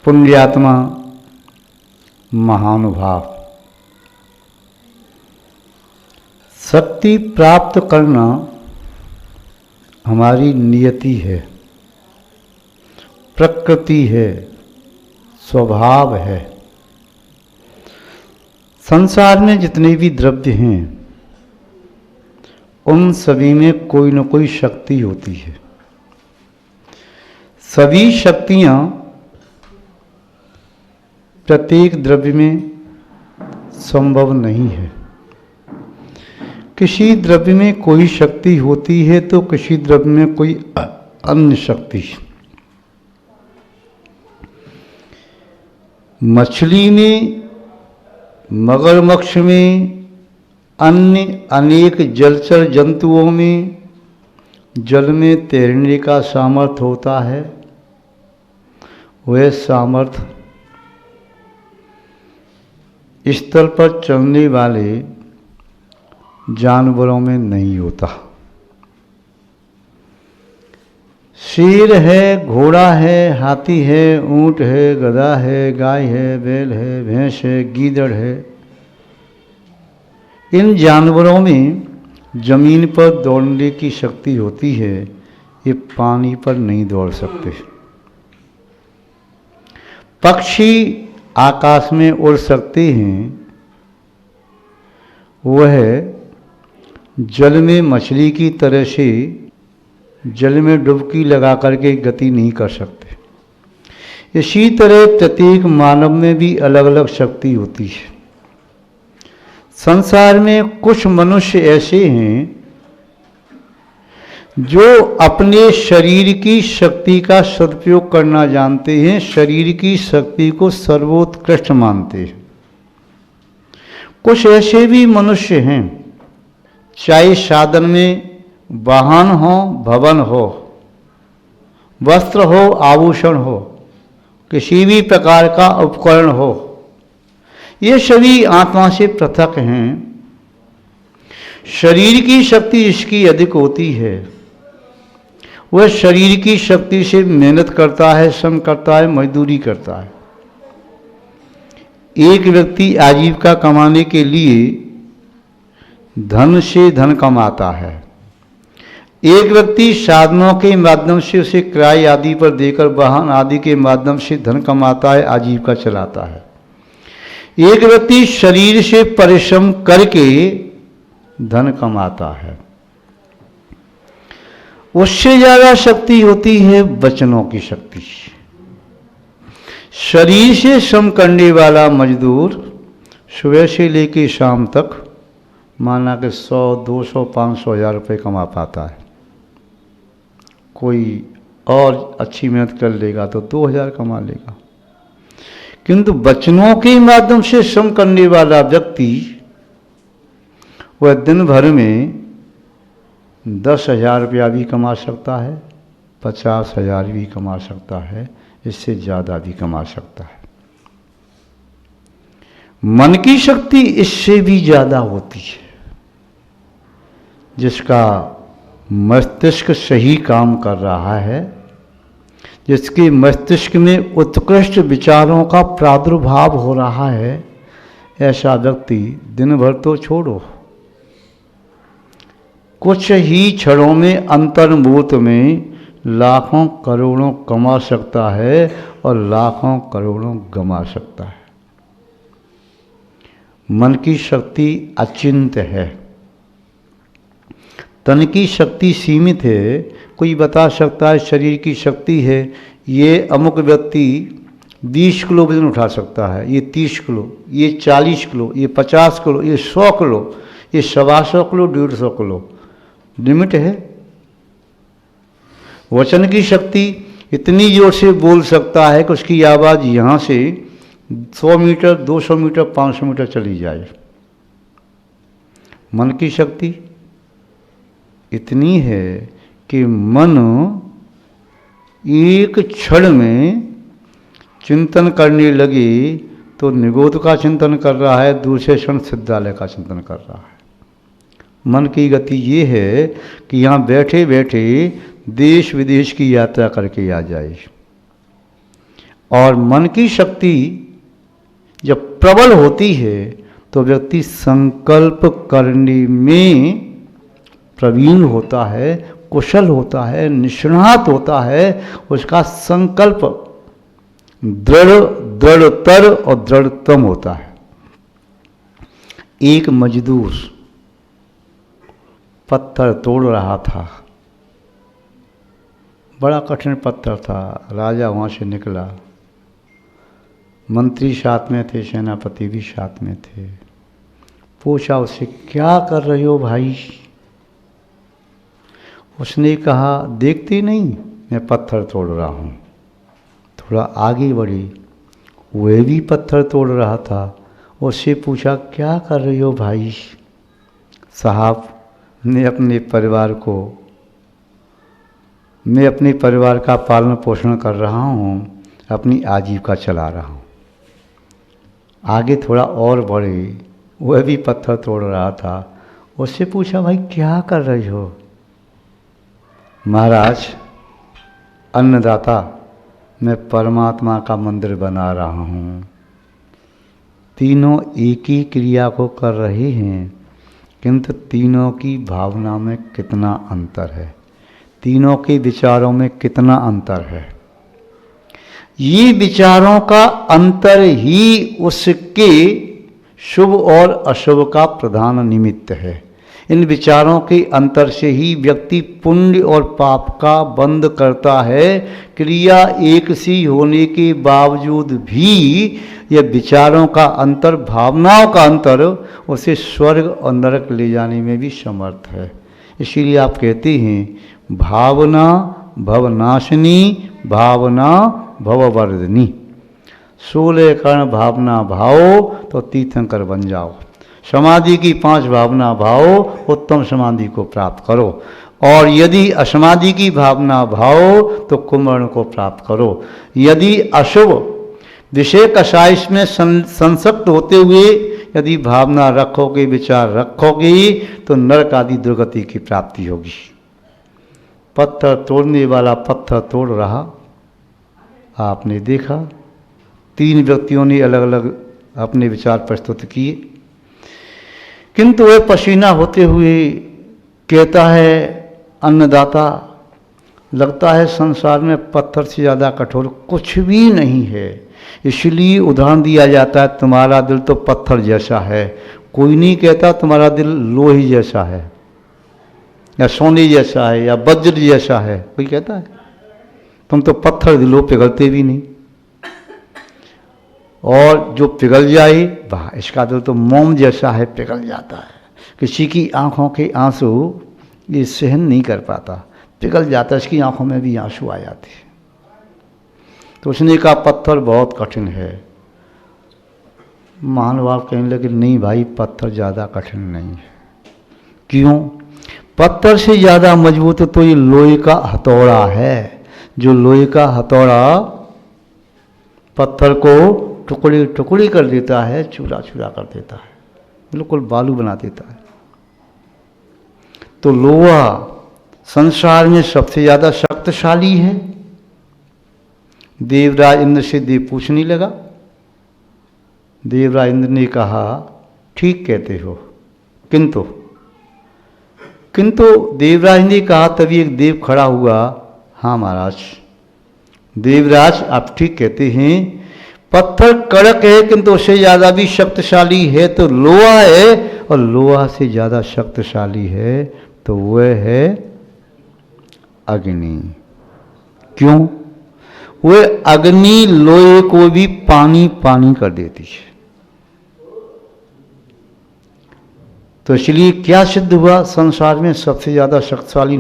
पुण्यात्मा महानुभाव। शक्ति प्राप्त करना हमारी नियति है, प्रकृति है, स्वभाव है। संसार में जितने भी द्रव्य हैं उन सभी में कोई न कोई शक्ति होती है। सभी शक्तियां प्रत्येक द्रव्य में संभव नहीं है। किसी द्रव्य में कोई शक्ति होती है तो किसी द्रव्य में कोई अन्य शक्ति। मछली में, मगरमच्छ में, अन्य अनेक जलचर जंतुओं में जल में तैरने का सामर्थ्य होता है। वह सामर्थ्य स्थल पर चलने वाले जानवरों में नहीं होता। शेर है, घोड़ा है, हाथी है, ऊंट है, गधा है, गाय है, बैल है, भैंस है, गीदड़ है। इन जानवरों में जमीन पर दौड़ने की शक्ति होती है, ये पानी पर नहीं दौड़ सकते। पक्षी आकाश में उड़ सकते हैं, वह जल में मछली की तरह से जल में डुबकी लगा करके गति नहीं कर सकते। इसी तरह प्रत्येक मानव में भी अलग अलग शक्ति होती है। संसार में कुछ मनुष्य ऐसे हैं जो अपने शरीर की शक्ति का सदुपयोग करना जानते हैं, शरीर की शक्ति को सर्वोत्कृष्ट मानते हैं। कुछ ऐसे भी मनुष्य हैं, चाहे साधन में वाहन हो, भवन हो, वस्त्र हो, आभूषण हो, किसी भी प्रकार का उपकरण हो, ये सभी आत्मा से पृथक हैं। शरीर की शक्ति जिसकी अधिक होती है वह शरीर की शक्ति से मेहनत करता है, श्रम करता है, मजदूरी करता है। एक व्यक्ति आजीविका कमाने के लिए धन से धन कमाता है, एक व्यक्ति साधनों के माध्यम से उसे किराए आदि पर देकर वाहन आदि के माध्यम से धन कमाता है, आजीविका चलाता है। एक व्यक्ति शरीर से परिश्रम करके धन कमाता है। उससे ज्यादा शक्ति होती है वचनों की शक्ति। शरीर से श्रम करने वाला मजदूर सुबह से लेकर शाम तक माना कि 100, 200, 500 हज़ार रुपये कमा पाता है। कोई और अच्छी मेहनत कर लेगा तो 2000 कमा लेगा। किंतु वचनों के माध्यम से श्रम करने वाला व्यक्ति वह दिन भर में 10,000 रुपया भी कमा सकता है, 50,000 भी कमा सकता है, इससे ज़्यादा भी कमा सकता है। मन की शक्ति इससे भी ज़्यादा होती है। जिसका मस्तिष्क सही काम कर रहा है, जिसके मस्तिष्क में उत्कृष्ट विचारों का प्रादुर्भाव हो रहा है, ऐसा व्यक्ति दिन भर तो छोड़ो, कुछ ही क्षणों में अंतर्मुहूर्त में लाखों करोड़ों कमा सकता है और लाखों करोड़ों गमा सकता है। मन की शक्ति अचिंत्य है, तन की शक्ति सीमित है। कोई बता सकता है शरीर की शक्ति है, ये अमुक व्यक्ति 20 किलो वजन उठा सकता है, ये 30 किलो, ये 40 किलो, ये 50 किलो, ये 100 किलो, ये 125 किलो, 150 किलो। लिमिट है। वचन की शक्ति इतनी जोर से बोल सकता है कि उसकी आवाज़ यहाँ से 100 मीटर, 200 मीटर, 500 मीटर चली जाए। मन की शक्ति इतनी है कि मन एक क्षण में चिंतन करने लगे तो निगोद का चिंतन कर रहा है, दूसरे क्षण सिद्धालय का चिंतन कर रहा है। मन की गति ये है कि यहाँ बैठे बैठे देश विदेश की यात्रा करके आ जाए। और मन की शक्ति जब प्रबल होती है तो व्यक्ति संकल्प करने में प्रवीण होता है, कुशल होता है, निष्णात होता है। उसका संकल्प दृढ़तर और दृढ़तम होता है। एक मजदूर पत्थर तोड़ रहा था, बड़ा कठिन पत्थर था। राजा वहाँ से निकला, मंत्री साथ में थे, सेनापति भी साथ में थे। पूछा उससे, क्या कर रहे हो भाई? उसने कहा, देखती नहीं मैं पत्थर तोड़ रहा हूँ। थोड़ा आगे बढ़ी, वह भी पत्थर तोड़ रहा था। उससे पूछा, क्या कर रही हो भाई? साहब, मैं अपने परिवार का पालन पोषण कर रहा हूँ, अपनी आजीविका चला रहा हूँ। आगे थोड़ा और बढ़े, वह भी पत्थर तोड़ रहा था। उससे पूछा, भाई क्या कर रही हो? महाराज, अन्नदाता, मैं परमात्मा का मंदिर बना रहा हूँ। तीनों एक ही क्रिया को कर रहे हैं, किंतु तीनों की भावना में कितना अंतर है, तीनों के विचारों में कितना अंतर है। ये विचारों का अंतर ही उसके शुभ और अशुभ का प्रधान निमित्त है। इन विचारों के अंतर से ही व्यक्ति पुण्य और पाप का बंध करता है। क्रिया एक सी होने के बावजूद भी यह विचारों का अंतर, भावनाओं का अंतर उसे स्वर्ग और नरक ले जाने में भी समर्थ है। इसीलिए आप कहते हैं, भावना भवनाशिनी, भावना भववर्धिनी। 16 कर्ण भावना भाओ तो तीर्थंकर बन जाओ। समाधि की 5 भावना भाओ, उत्तम समाधि को प्राप्त करो। और यदि असमाधि की भावना भाओ तो कुंभकर्ण को प्राप्त करो। यदि अशुभ विषय कषाइश में संसक्त होते हुए यदि भावना रखोगे, विचार रखोगे, तो नरक आदि दुर्गति की प्राप्ति होगी। पत्थर तोड़ने वाला पत्थर तोड़ रहा, आपने देखा 3 व्यक्तियों ने अलग अलग अपने विचार प्रस्तुत किए, किंतु वह पसीना होते हुए कहता है, अन्नदाता, लगता है संसार में पत्थर से ज़्यादा कठोर कुछ भी नहीं है। इसलिए उदाहरण दिया जाता है, तुम्हारा दिल तो पत्थर जैसा है। कोई नहीं कहता तुम्हारा दिल लोहे जैसा है या सोने जैसा है या वज्र जैसा है। कोई कहता है तुम तो पत्थर दिलो, पिघलते भी नहीं। और जो पिघल जाए, वाह, इसका दिल तो मोम जैसा है, पिघल जाता है। किसी की आंखों के आंसू ये सहन नहीं कर पाता, पिघल जाता है, इसकी आंखों में भी आंसू आ जाते हैं। तो उसने कहा पत्थर बहुत कठिन है। महानुभाव कहने लगे, नहीं भाई, पत्थर ज़्यादा कठिन नहीं है। क्यों? पत्थर से ज़्यादा मजबूत तो ये लोहे का हथौड़ा है। जो लोहे का हथौड़ा पत्थर को टुकड़ी टुकड़ी कर देता है, चूरा चूरा कर देता है, बिल्कुल बालू बना देता है। तो लोहा संसार में सबसे ज़्यादा शक्तिशाली है। देवराज इंद्र से देव पूछने लगा। देवराज इंद्र ने कहा, ठीक कहते हो, किंतु देवराज ने कहा, तभी एक देव खड़ा हुआ, हाँ महाराज, देवराज आप ठीक कहते हैं, पत्थर कड़क है किंतु उससे ज़्यादा भी शक्तिशाली है तो लोहा है, और लोहा से ज़्यादा शक्तिशाली है तो वह है अग्नि। क्यों? वह अग्नि लोहे को भी पानी पानी कर देती है। तो इसलिए क्या सिद्ध हुआ? संसार में सबसे ज़्यादा शक्तिशाली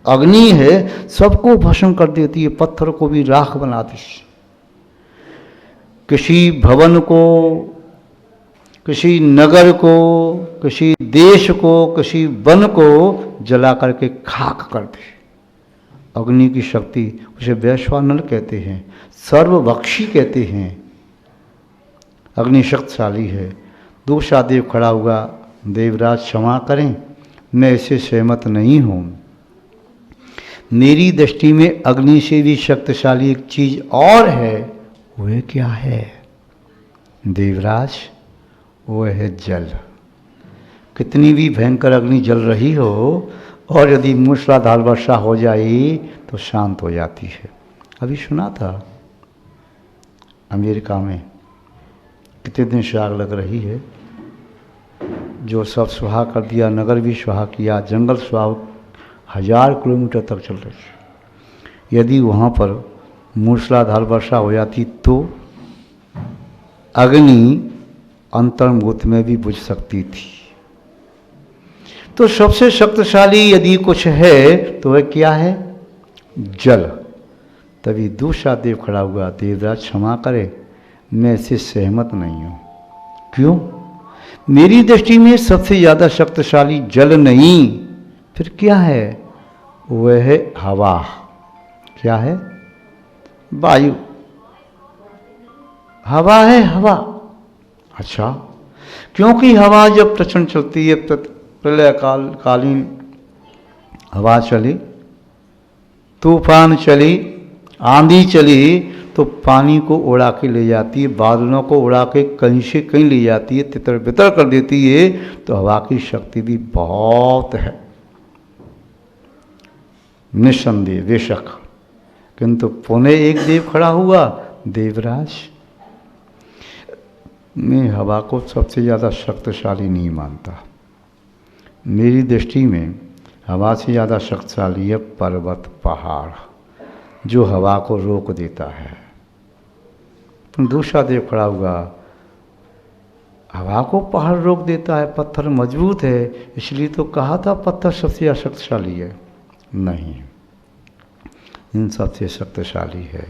अग्नि है, सबको भस्म कर देती है, पत्थर को भी राख बनाती है। किसी भवन को, किसी नगर को, किसी देश को, किसी वन को जला करके खाक कर दे। अग्नि की शक्ति, उसे वैश्वानर कहते हैं, सर्वभक्षी कहते हैं। अग्नि शक्तिशाली है। दूसरा देव खड़ा हुआ, देवराज क्षमा करें, मैं इससे सहमत नहीं हूँ। मेरी दृष्टि में अग्नि से भी शक्तिशाली एक चीज़ और है, वह क्या है देवराज? वो है जल। कितनी भी भयंकर अग्नि जल रही हो और यदि मूसलाधार वर्षा हो जाए तो शांत हो जाती है। अभी सुना था अमेरिका में कितने दिन से आग लग रही है, जो सब सुहा कर दिया, नगर भी सुहा किया, जंगल सुहा 1000 किलोमीटर तक चल रही है। यदि वहाँ पर मूसलाधार वर्षा हो जाती तो अग्नि अंतर्मुख में भी बुझ सकती थी। तो सबसे शक्तिशाली यदि कुछ है तो वह क्या है? जल। तभी दूसरा देव खड़ा हुआ, देवराज क्षमा करे, मैं इससे सहमत नहीं हूं। क्यों? मेरी दृष्टि में सबसे ज्यादा शक्तिशाली जल नहीं, फिर क्या है? वह है हवा। क्या है? वायु। हवा है, हवा। अच्छा, क्योंकि हवा जब प्रचंड चलती है, प्रलय कालीन हवा चली, तूफान चली, आंधी चली, तो पानी को उड़ा के ले जाती है, बादलों को उड़ा के कहीं से कहीं ले जाती है, तितर बितर कर देती है। तो हवा की शक्ति भी बहुत है, निस्संदेह, बेशक। किंतु पुनः एक देव खड़ा हुआ, देवराज, मैं हवा को सबसे ज़्यादा शक्तिशाली नहीं मानता। मेरी दृष्टि में हवा से ज़्यादा शक्तिशाली है पर्वत, पहाड़, जो हवा को रोक देता है। तो दूसरा देव खड़ा हुआ, हवा को पहाड़ रोक देता है, पत्थर मजबूत है, इसलिए तो कहा था पत्थर सबसे ज़्यादा शक्तिशाली है। नहीं, इन सबसे शक्तिशाली है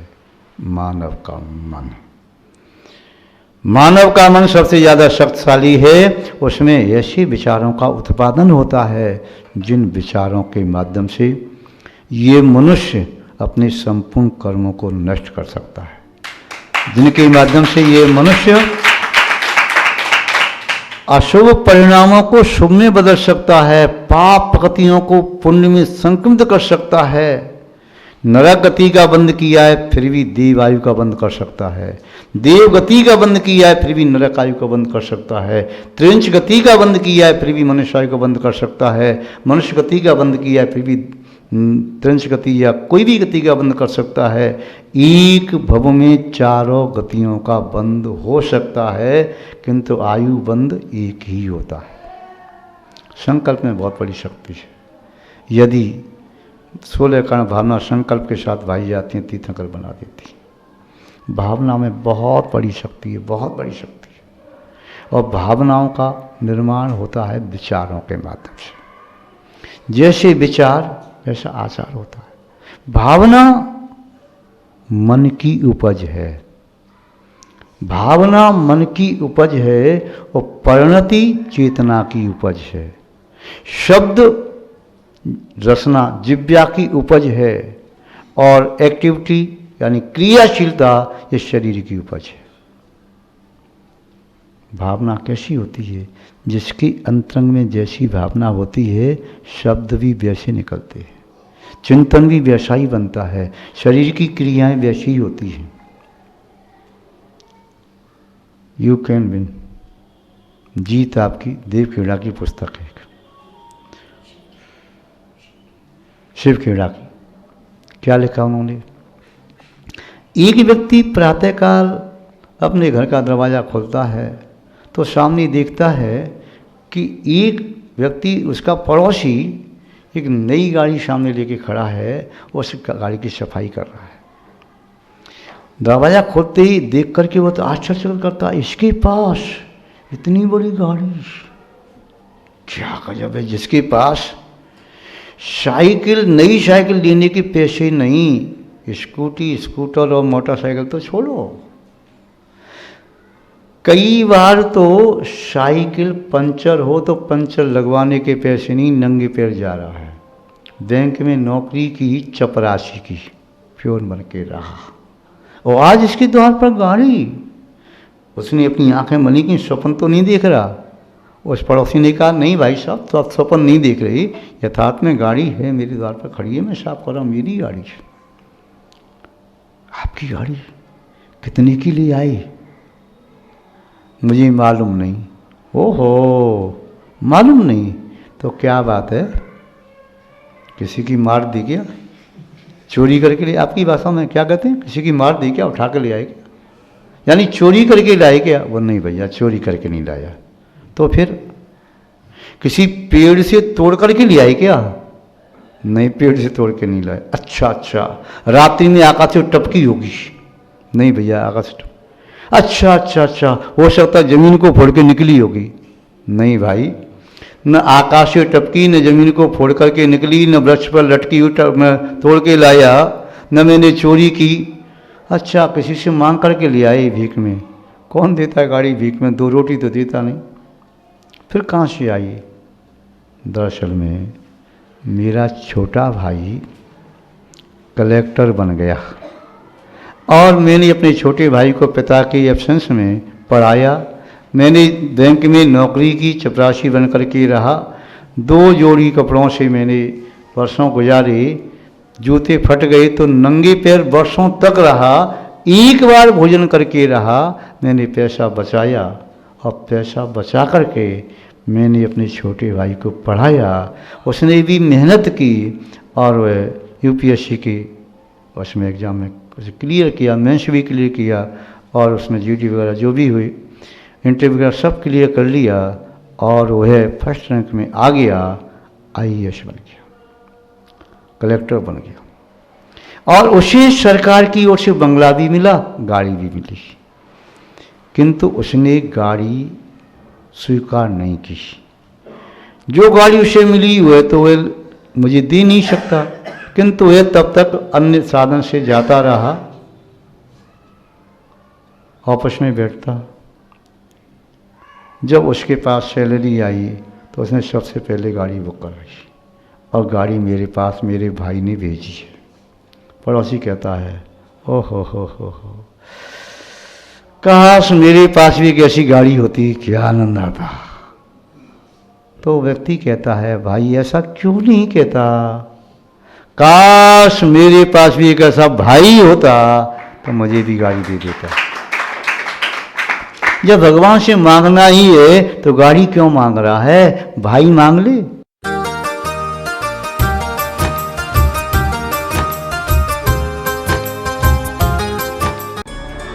मानव का मन। मानव का मन सबसे ज़्यादा शक्तिशाली है। उसमें ऐसे विचारों का उत्पादन होता है जिन विचारों के माध्यम से ये मनुष्य अपने संपूर्ण कर्मों को नष्ट कर सकता है, जिनके माध्यम से ये मनुष्य अशुभ परिणामों को शुभ में बदल सकता है, पाप प्रकृतियों को पुण्य में संक्रमित कर सकता है, नरक गति का बंद किया है फिर भी देव आयु का बंद कर सकता है, देव गति का बंद किया है फिर भी नरक आयु का बंद कर सकता है, त्रिंश गति का बंद किया है फिर भी मनुष्य आयु का बंद कर सकता है, मनुष्य गति का बंद किया है फिर भी त्रिंश गति या कोई भी गति का बंद कर सकता है। एक भव में चारों गतियों का बंद हो सकता है, किंतु आयु बंद एक ही होता है। संकल्प में बहुत बड़ी शक्ति है। यदि 16 कारण भावना संकल्प के साथ भाई जाती हैं, तीर्थंकर बना देती है। भावना में बहुत बड़ी शक्ति है, बहुत बड़ी शक्ति है। और भावनाओं का निर्माण होता है विचारों के माध्यम से। जैसे विचार वैसा आचार होता है। भावना मन की उपज है, भावना मन की उपज है और परिणति चेतना की उपज है। शब्द रचना जिव्या की उपज है और एक्टिविटी यानी क्रियाशीलता ये शरीर की उपज है। भावना कैसी होती है? जिसकी अंतरंग में जैसी भावना होती है, शब्द भी वैसे निकलते हैं, चिंतन भी वैसा ही बनता है, शरीर की क्रियाएं वैसी ही होती हैं। यू कैन विन, जीत आपकी, देव खेड़ा की पुस्तक है, शिव खेड़ा की। क्या लिखा उन्होंने? एक व्यक्ति प्रातःकाल अपने घर का दरवाज़ा खोलता है तो सामने देखता है कि एक व्यक्ति, उसका पड़ोसी, एक नई गाड़ी सामने लेके खड़ा है, उस गाड़ी की सफाई कर रहा है। दरवाज़ा खोलते ही देख करके वो तो आश्चर्य करता है, इसके पास इतनी बड़ी गाड़ी, क्या गजब है। जिसके पास साइकिल, नई साइकिल लेने के पैसे नहीं, स्कूटी, स्कूटर और मोटरसाइकिल तो छोड़ो, कई बार तो साइकिल पंचर हो तो पंचर लगवाने के पैसे नहीं, नंगे पैर जा रहा है। बैंक में नौकरी की, चपरासी की, प्योन बन के रहा, और आज इसके द्वार पर गाड़ी। उसने अपनी आंखें बनी कि स्वप्न तो नहीं देख रहा। उस पड़ोसी ने कहा, नहीं भाई साहब, तो आप स्वप्न नहीं देख रही, यथार्थ में गाड़ी है, मेरे द्वार पर खड़ी है, मैं साफ कर रहा हूँ, मेरी गाड़ी है। आपकी गाड़ी? कितने की ले आई? मुझे मालूम नहीं। ओहो, मालूम नहीं? तो क्या बात है, किसी की मार दी क्या? चोरी करके ले? आपकी भाषा में क्या कहते हैं? किसी की मार दी क्या? उठा के ले आए क्या? यानी चोरी करके लाए क्या? वो नहीं भैया, चोरी करके नहीं लाया। तो फिर किसी पेड़ से तोड़ करके ले आए क्या? नहीं, पेड़ से तोड़ के नहीं लाए। अच्छा अच्छा, रात्रि में आकाश से टपकी होगी? नहीं भैया, आकाश से अच्छा अच्छा अच्छा, हो सकता है जमीन को फोड़ के निकली होगी? नहीं भाई, न आकाश से टपकी, न जमीन को फोड़ करके निकली, न वृक्ष पर लटकी हुई तोड़ के लाया, न मैंने चोरी की। अच्छा, किसी से मांग करके ले आए भीख में? कौन देता है गाड़ी भीख में? 2 रोटी तो देता नहीं। फिर कहाँ से आई? दरअसल में मेरा छोटा भाई कलेक्टर बन गया और मैंने अपने छोटे भाई को पिता के एब्सेंस में पढ़ाया। मैंने बैंक में नौकरी की, चपरासी बन कर के रहा। 2 जोड़ी कपड़ों से मैंने वर्षों गुजारे। जूते फट गए तो नंगे पैर वर्षों तक रहा। एक बार भोजन करके रहा। मैंने पैसा बचाया और पैसा बचा करके मैंने अपने छोटे भाई को पढ़ाया। उसने भी मेहनत की और वह यूपीएससी की उसमें एग्ज़ाम में क्लियर किया, मेंस भी क्लियर किया और उसमें जीडी वगैरह जो भी हुई, इंटरव्यू वगैरह सब क्लियर कर लिया और वह फर्स्ट रैंक में आ गया। आईएएस बन गया, कलेक्टर बन गया और उसे सरकार की ओर से बंगला भी मिला, गाड़ी भी मिली। किंतु उसने गाड़ी स्वीकार नहीं की। जो गाड़ी उसे मिली वह तो वह मुझे दे नहीं सकता, किंतु वह तब तक अन्य साधन से जाता रहा, ऑफिस में बैठता। जब उसके पास सैलरी आई तो उसने सबसे पहले गाड़ी बुक कराई और गाड़ी मेरे पास मेरे भाई ने भेजी है। पड़ोसी कहता है, ओ हो, काश मेरे पास भी एक ऐसी गाड़ी होती, क्या आनंद आता। तो व्यक्ति कहता है, भाई ऐसा क्यों नहीं कहता? काश मेरे पास भी एक ऐसा भाई होता तो मुझे भी गाड़ी दे देता। जब भगवान से मांगना ही है तो गाड़ी क्यों मांग रहा है? भाई मांग ले।